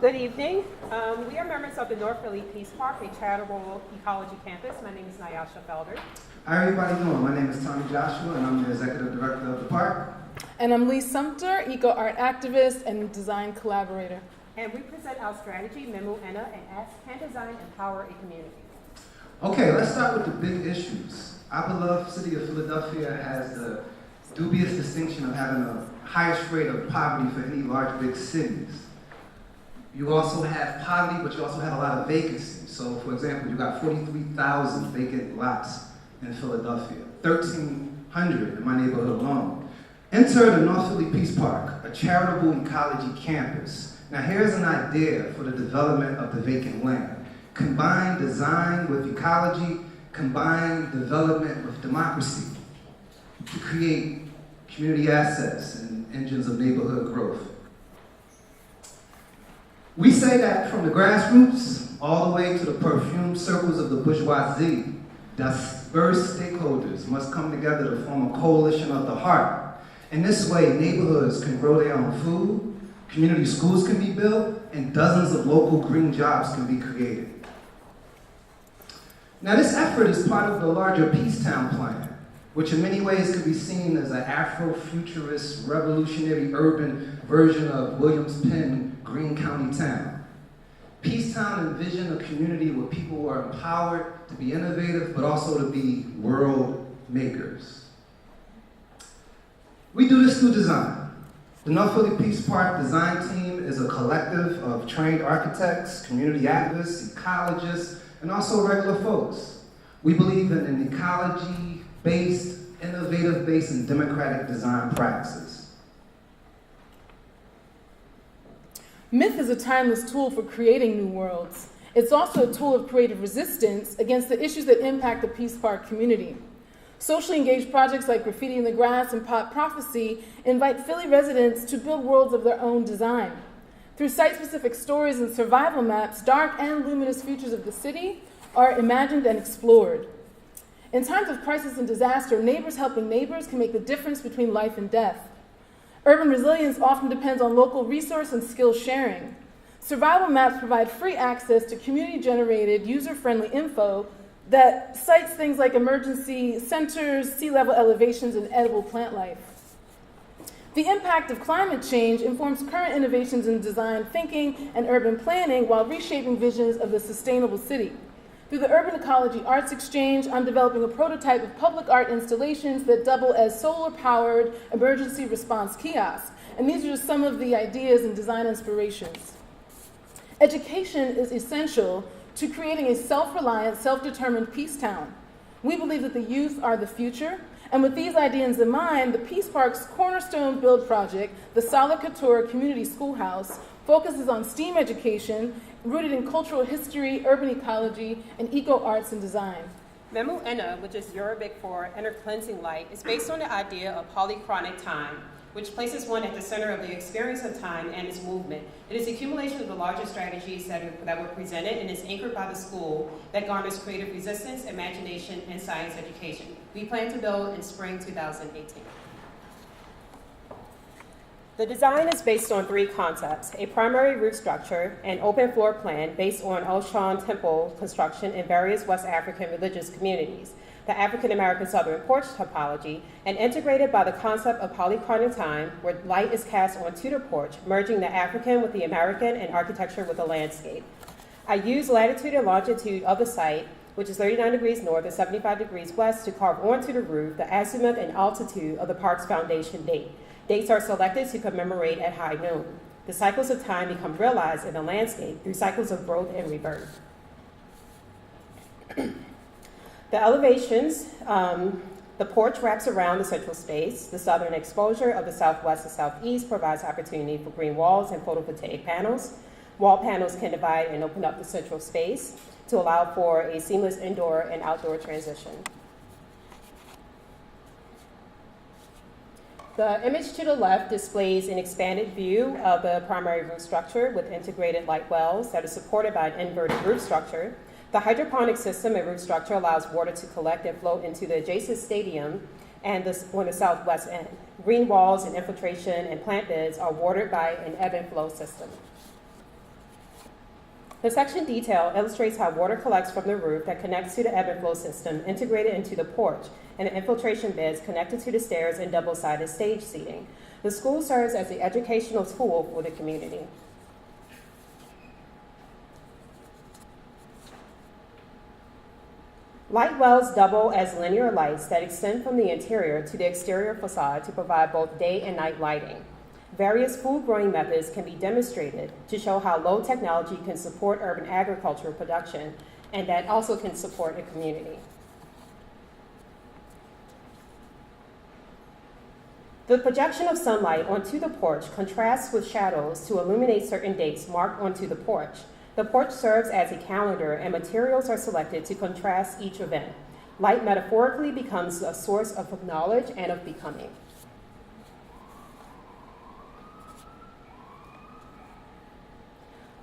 Good evening. We are members of the North Philly Peace Park, a charitable ecology campus. My name is Nyasha Felder. How everybody doing? My name is Joshua, and I'm the executive director of the park. And I'm Sumpter, eco-art activist and design collaborator. And we present our strategy, Memo Enna, and ask, can design empower a community? Okay, let's start with the big issues. Our beloved city of Philadelphia has the dubious distinction of having the highest rate of poverty for any large big cities. You also have poverty, but you also have a lot of vacancies. So, for example, you got 43,000 vacant lots in Philadelphia, 1,300 in my neighborhood alone. Enter the North Philly Peace Park, a charitable ecology campus. Now, here's an idea for the development of the vacant land. Combine design with ecology, combine development with democracy to create community assets and engines of neighborhood growth. We say that from the grassroots all the way to the perfumed circles of the bourgeoisie, diverse stakeholders must come together to form a coalition of the heart. In this way, neighborhoods can grow their own food, community schools can be built, and dozens of local green jobs can be created. Now, this effort is part of the larger Peacetown plan, which in many ways can be seen as an Afro-futurist, revolutionary urban version of Williams Penn Green County Town. Peacetown envisioned a community where people were empowered to be innovative, but also to be world makers. We do this through design. The North Philly Peace Park design team is a collective of trained architects, community activists, ecologists, and also regular folks. We believe in an ecology-based, innovative-based, and democratic design practices. Myth is a timeless tool for creating new worlds. It's also a tool of creative resistance against the issues that impact the Peace Park community. Socially engaged projects like Graffiti in the Grass and Pop Prophecy invite Philly residents to build worlds of their own design. Through site-specific stories and survival maps, dark and luminous futures of the city are imagined and explored. In times of crisis and disaster, neighbors helping neighbors can make the difference between life and death. Urban resilience often depends on local resource and skill sharing. Survival maps provide free access to community-generated, user-friendly info that cites things like emergency centers, sea level elevations, and edible plant life. The impact of climate change informs current innovations in design thinking and urban planning while reshaping visions of the sustainable city. Through the Urban Ecology Arts Exchange, I'm developing a prototype of public art installations that double as solar-powered emergency response kiosks. And these are just some of the ideas and design inspirations. Education is essential to creating a self-reliant, self-determined Peacetown. We believe that the youth are the future, and with these ideas in mind, the Peace Park's cornerstone build project, the Sala Couture Community Schoolhouse, focuses on STEAM education rooted in cultural history, urban ecology, and eco-arts and design. Memo Enna, which is Arabic for inner cleansing light, is based on the idea of polychronic time, which places one at the center of the experience of time and its movement. It is the accumulation of the larger strategies that were presented and is anchored by the school that garners creative resistance, imagination, and science education. We plan to build in spring 2018. The design is based on three concepts: a primary roof structure, an open floor plan based on Oshun temple construction in various West African religious communities, the African American Southern porch topology, and integrated by the concept of polychronic time, where light is cast onto the porch, merging the African with the American and architecture with the landscape. I use latitude and longitude of the site, which is 39 degrees north and 75 degrees west, to carve onto the roof the azimuth and altitude of the park's foundation date. Dates are selected to commemorate at high noon. The cycles of time become realized in the landscape through cycles of growth and rebirth. The elevations, the porch wraps around the central space. The southern exposure of the southwest to southeast provides opportunity for green walls and photovoltaic panels. Wall panels can divide and open up the central space to allow for a seamless indoor and outdoor transition. The image to the left displays an expanded view of the primary roof structure with integrated light wells that is supported by an inverted roof structure. The hydroponic system and roof structure allows water to collect and flow into the adjacent stadium and on the southwest end. Green walls and infiltration and plant beds are watered by an ebb and flow system. The section detail illustrates how water collects from the roof that connects to the ebb and flow system integrated into the porch and the infiltration beds connected to the stairs and double-sided stage seating. The school serves as the educational tool for the community. Light wells double as linear lights that extend from the interior to the exterior facade to provide both day and night lighting. Various food growing methods can be demonstrated to show how low technology can support urban agricultural production and that also can support a community. The projection of sunlight onto the porch contrasts with shadows to illuminate certain dates marked onto the porch. The porch serves as a calendar and materials are selected to contrast each event. Light metaphorically becomes a source of knowledge and of becoming.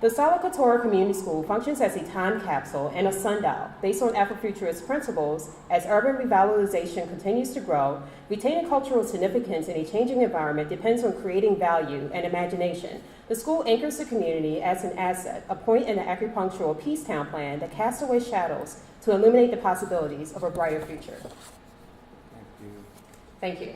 The Salvatore Community School functions as a time capsule and a sundial based on Afrofuturist principles. As urban revitalization continues to grow, retaining cultural significance in a changing environment depends on creating value and imagination. The school anchors the community as an asset, a point in the acupunctural Peacetown plan that casts away shadows to illuminate the possibilities of a brighter future. Thank you. Thank you.